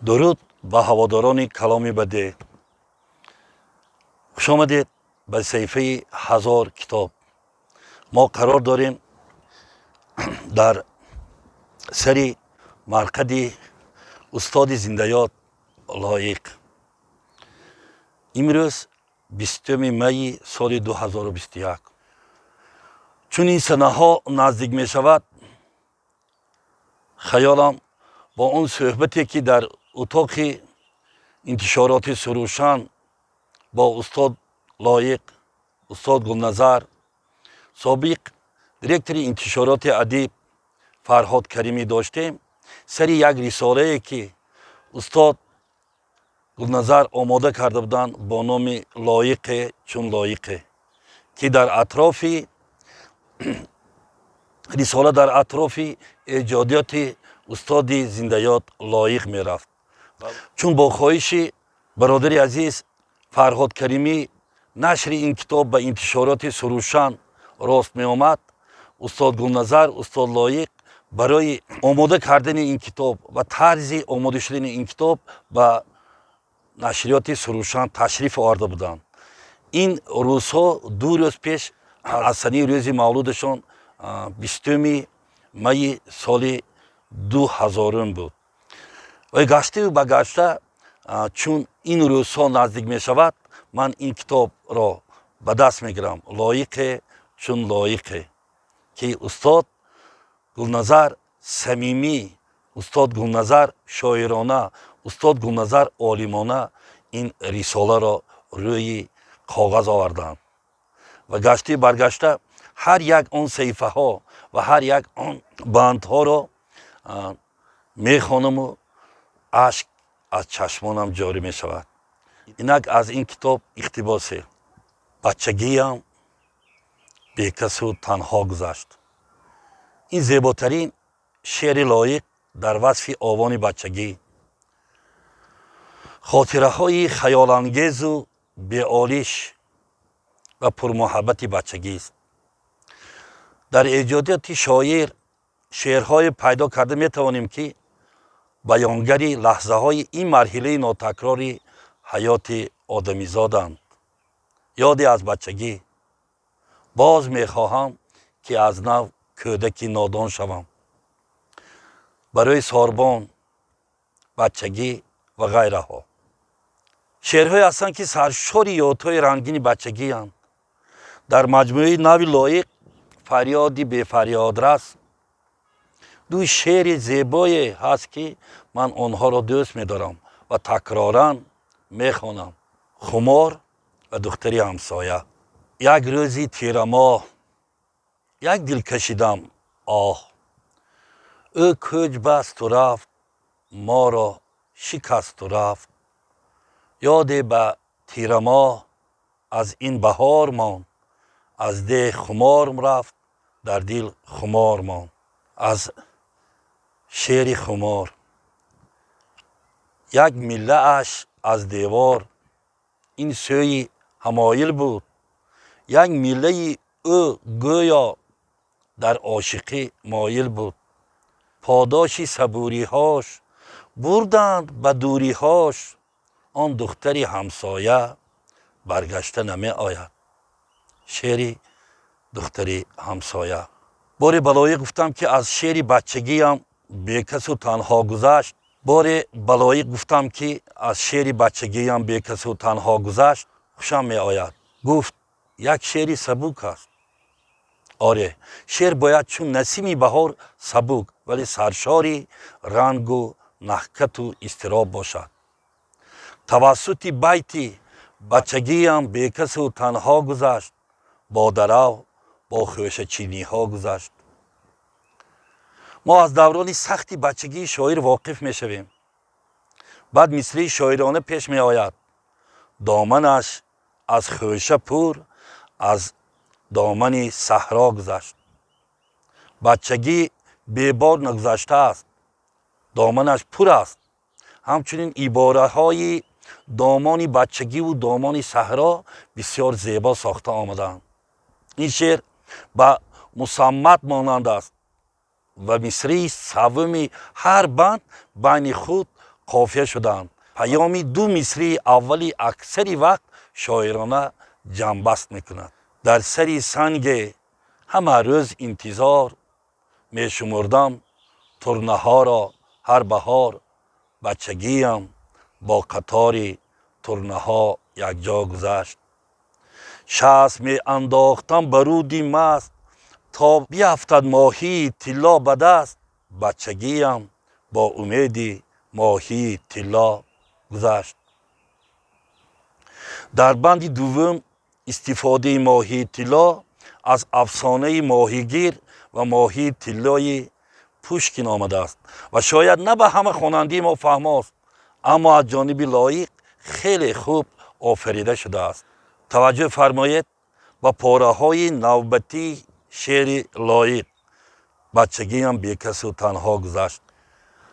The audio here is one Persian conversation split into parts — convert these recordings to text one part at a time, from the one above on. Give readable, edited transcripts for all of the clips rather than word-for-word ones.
درود به هواداران کلامی بده. خوش آمدید به صحیفه 1000 کتاب. ما قرار داریم در سری مرقد استاد زندیات لایق. امروز 20 می سال 2021. چون این سنه ها نزدیک می شود، خیالم با اون صحبتی که در اتاق انتشارات سروشن با استاد لایق، استاد گلنظر، سابق دیرکتور انتشارات ادیب فرهاد کریمی داشتیم، سری یک رساله که استاد گلنظر آماده کرده بودن با نام لایق چون لایق، که در اطراف رساله در اطراف ایجادیات استاد زندیات لایق می رفت. چون با خواهش برادری عزیز فرهاد کریمی نشر این کتاب به انتشارات سروشن راست می آمد، استاد گلنظر، استاد لایق برای آماده کردن این کتاب و طرز آماده شدن این کتاب به نشریات سروشن تشریف آورده بودند. این روزها 2 روز پیش از سنه روز مولودشان 20 می سال 2000 بود. و گشته و بگشته چون این روزها نزدیک می شود، من این کتاب را به دست می گیرم. لایق چون لایق، که استاد گلنظر صمیمی، استاد گلنظر شاعرانه، استاد گلنظر عالمانه این رساله را روی کاغذ آوردند و گشته برگشته هر یک آن صحیفه ها و هر یک آن بند ها را می خوانم و اشک از چشمانم جاری می شود. اینک از این کتاب اقتباسه. بچگیم بی کس و تنها گذشت. این زیباترین شعر لایق در وصف آوان بچگی، خاطره های خیال انگیز و بی‌آلیش و پرمحبت بچگی است. در ایجادیات شاعر شعرهای پیدا کرده می توانیم که بیانگری لحظه های این مرحله ناتکراری حیات آدمی زادند. یادی از بچگی، باز می خواهم که از نو کودکی نادان شوم. برای ساربان، بچگی و غیره ها. شعرهای هستند که سرشار یادهای رنگین بچگی هستند. در مجموعه نوی لایق فریادی به فریادرس 2 شعر زیبایی هست که من آنها را دوست می دارم و تکرارا می خوانم. خمار و دختری همسایه. یک روزی تیره ماه، یک دل کشیدم آه. او کوچ بست و رفت، ما را شکست و رفت. یاد به تیره ماه از این بهار ماند، از ده خمار رفت، در دل خمار ماند. از شعر خمار. یک میله اش از دیوار این سوی همایل بود، یک میله او گویا در عاشقی مایل بود. پاداشی صبوری هاش بردند به دوری هاش، آن دختری همسایه برگشته نمی آید. شعر دختری همسایه. بار بلایی گفتم که از شعر بچگی هم بیکس و تنها گذشت. بار بلایی گفتم که از شعر بچگی هم بیکس و تنها گذشت خوشم می آید. گفت یک شعر سبوک است. آره، شعر باید چون نسیمی بهار سبوک ولی سرشاری رنگ و نحکت و اضطراب باشد. توسط بیتی بچگی هم بیکس و تنها گذشت، با درو با خوشه چینی ها گذشت. ما از دوران سختی بچگی شاعر واقف می شویم. بعد مصری شاعرانه پیش می آید. دامنش از خوشه پر از دامن صحرا گذشت. بچگی بی‌بار نگذشته است، دامنش پر است. همچنین عبارت های دامان بچگی و دامان صحرا بسیار زیبا ساخته آمدند. این شعر به مصمت مانند است و مصری سوم هر بند بین خود قافیه شدند. پیام دو مصری اولی اکثری وقت شاعرانه جنبست میکند. در سری سنگ همه روز انتظار میشمردم ترنه ها را هر بهار. بچگیم با قطار ترنه ها یک جا گذشت. شست می انداختم برودی مست تا بیفتد ماهی طلا به دست. بچگیم با امیدی ماهی طلا گذشت. در بند دوم استفاده ماهی طلا از افسانه ماهیگیر و ماهی طلای پوشکین آمده است و شاید نه به همه خواننده ما فهم است، اما از جانب لایق خیلی خوب آفریده شده است. توجه فرمایید با پاره های نوبتی شعر لایق. بچگیم بی کس و تنها گذشت.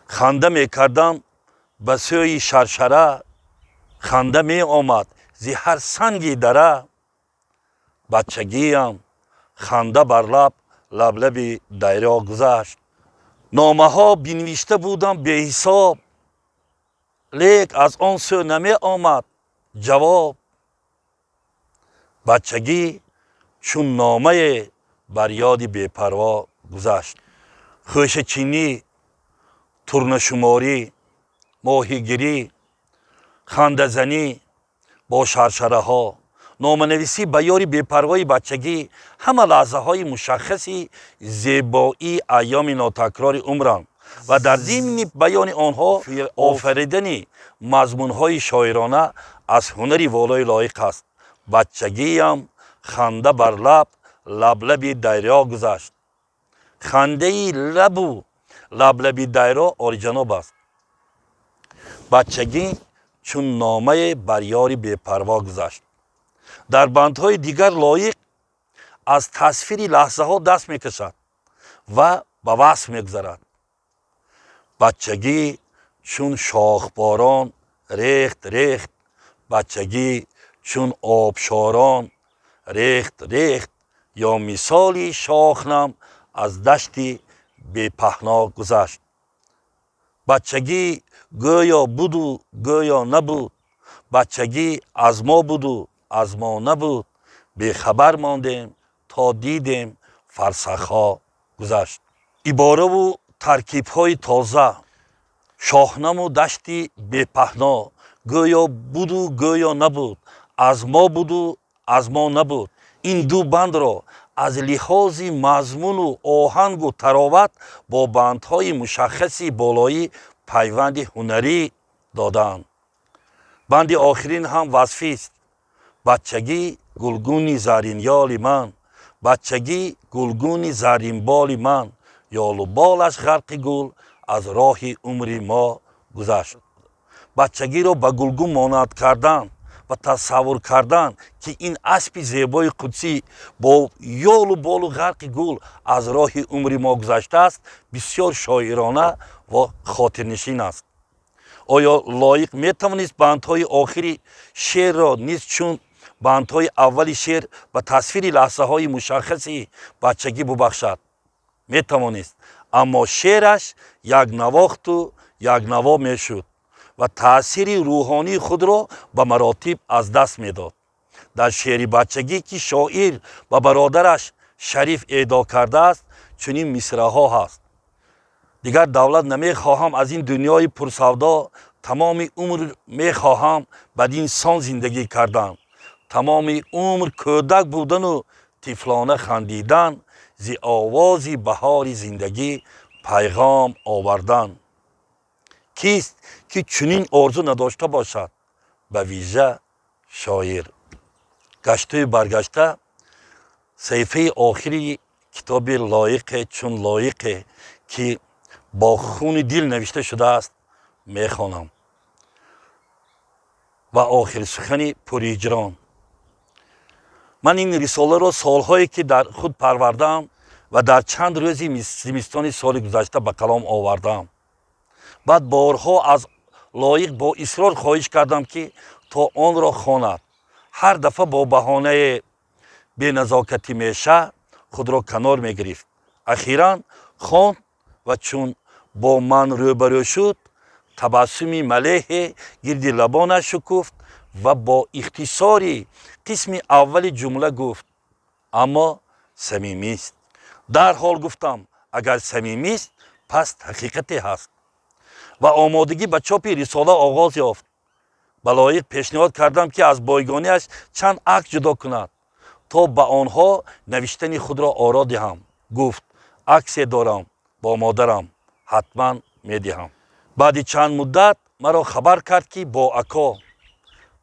خنده می کردم به سوی شرشره، خنده می آمد زی هر سنگی دره. بچگیم خنده بر لب لب دیرا گذشت. نامه ها بنوشته بودم بی حساب، لیک از آن سو نمی آمد جواب. بچگی چون نامه بر یاد بی پروا گذشت. خوشه چینی، ترنه شماری، ماهیگیری، خنده زنی با شرشره ها، نامه نویسی به یاری بی پروای بچگی همه لحظه های مشخصی زیبایی ایام ناتکرار عمرند و در ضمن بیان آنها آفریدن مضمون های شاعرانه از هنری والای لایق است. بچگیم خنده بر لب دریا گذشت. خنده لب دریا آریجناب است. بچگی چون نامه بر یاری بی پروا گذشت. در بندهای دیگر لایق از تصویر لحظه ها دست میکشد و به وصف میگذرد. بچگی چون شاخباران ریخت ریخت، بچگی چون آبشاران ریخت ریخت، یا مثالی شاخنم از دشتی بی پهنا گذشت. بچگی گویا بود و گویا نبود، بچگی از ما بود و از ما نبود، بی خبر ماندیم تا دیدیم فرسخها گذشت. عباره و ترکیب های تازه، شاهنم و دشتی بی پهنا، گویا بود و گویا نبود، از ما بود و از ما نبود. این دو بند را از لحاظ مضمون و آهنگ و تراوت با بندهای مشخصی بالایی پیوند هنری دادند. بند آخرین هم وصفی است. بچگی گلگون زرین یال من، بچگی گلگون زرین بال من، یال و بالش غرق گل از راه عمر ما گذشت. بچگی را به گلگون مانند کردن و تصور کردن که این اسب زیبای قدسی با یال و بال و غرق گل از راه عمر ما گذشته است بسیار شاعرانه و خاطرنشین است. آیا لایق میتوانست بندهای آخری شعر را نیز چون بندهای اولی شعر و تصویر لحظه های مشخصی بچگی ببخشد؟ میتوانست، اما شعرش یک نواخت و یک نوا میشد و تأثیر روحانی خود را به مراتب از دست میداد. در شعر بچگی که شاعر و برادرش شریف اهدا کرده است چنین مصرع‌ها هست: دیگر دولت نمیخواهم از این دنیای پرسودا، تمام عمر میخواهم بدین سان زندگی کردن، تمام عمر کودک بودن و طفلانه خندیدن، زی آوازی بهار زندگی پیغام آوردن. کیست که چنین آرزو نداشته باشد؟ به ویژه شاعر. گشته برگشته صفحه آخری کتاب لایق چون لایق که با خون دل نوشته شده است میخوانم. و آخر سخن پریجران. من این رساله را سالهایی که در خود پروردم و در چند روزی زمستان سال گذشته به کلام آوردم. بعد بارها از لایق با اصرار خواهش کردم که تا آن را خواند. هر دفعه با بهانه بینزاکتی میشه خود را کنار میگرفت. اخیراً خواند و چون با من روبرو شد تبسمی ملیح گرد لبانش شکفت و با اختصاری قسم اول جمله گفت اما صمیمی است. در حال گفتم اگر صمیمی است پس حقیقتی هست و آمادگی به چاپ رساله آغاز یافت. به لایق پیشنهاد کردم که از بایگانیش چند عکس جدا کند تا به آنها نوشتن خود را آرا دهم. گفت عکس دارم با مادرم حتما میدهم. بعد چند مدت مرا خبر کرد که با اکا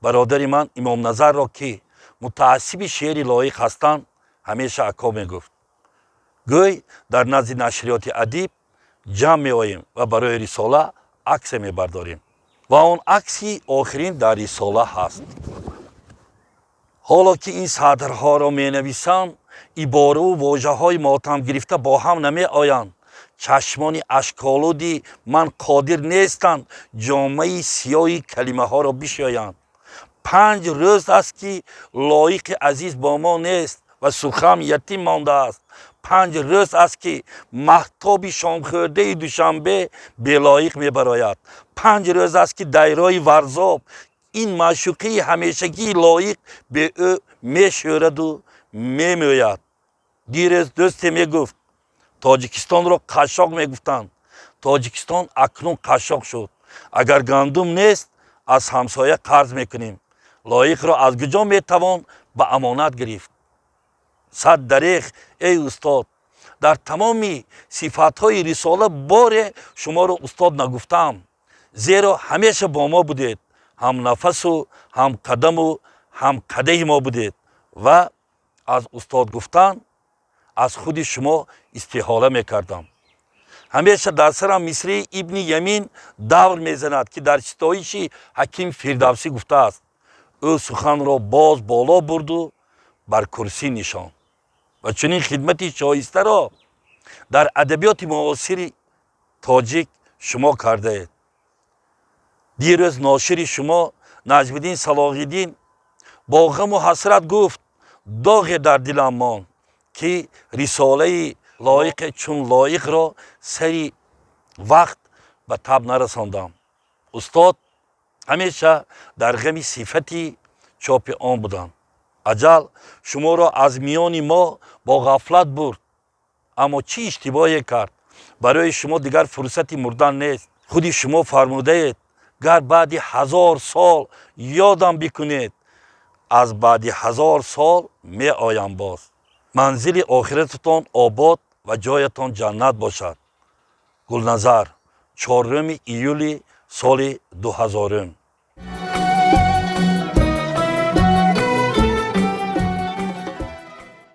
برادر من امام نظر را که متعصب شعر لایق هستند همیشه اکا میگفت. گوی در نزد نشریات ادیب جمع میآییم و برای رساله عکس میبرداریم و آن عکسی آخرین در رساله هست. حالا که این صدرها را می نویسم عباره و واژه های ماتم گرفته با هم نمی آیند. چشمان اشکالودی من قادر نیستند جامعه سیاه کلمه ها را بشویند. 5 روز است که لایق عزیز با ما نیست و سخن یتیم مانده است. 5 روز است که مهتاب شام خورده دوشنبه به لایق می براید. 5 روز است که دایره ورزاب این معشوقه همیشگی لایق به او می شورد و می موید. دیروز دوستی می گفت تاجیکستان را قشاق می گفتند. تاجیکستان اکنون قشاق شد. اگر گندم نیست از همسایه قرض می کنیم. لایق را از کجا می توان به امانت گرفت؟ 100 دریغ ای استاد، در تمامی صفتهای رساله بار شما را استاد نگفتم، زیرا همیشه با ما بودید، هم نفس و هم قدم و هم قده ما بودید و از استاد گفتن از خود شما استحاله میکردم. همیشه در سرم مصری ابن یمین دور میزند که در ستایش حکیم فردوسی گفته است او سخن را باز بالا برد و بر کرسی نشاند و چنین خدمتی شایسته را در ادبیات معاصر تاجیک شما کرده اید. دیروز ناشر شما نجم‌الدین صلاح‌الدین با غم و حسرت گفت داغ در دلم ماند که رساله لایق چون لایق را سری وقت به تب نرساندم. استاد همیشه در غم صفتی چاپ آن بودند. اجل شما را از میان ما با غفلت برد، اما چی اشتباهی کرد؟ برای شما دیگر فرصتی مردن نیست. خودی شما فرموده اید گر بعد 1000 سال یادم بکنید از بعد 1000 سال می آیم باز. منزل آخرتتان آباد و جایتان جنت باشد. گلنظر 4 ایولی سال 2000.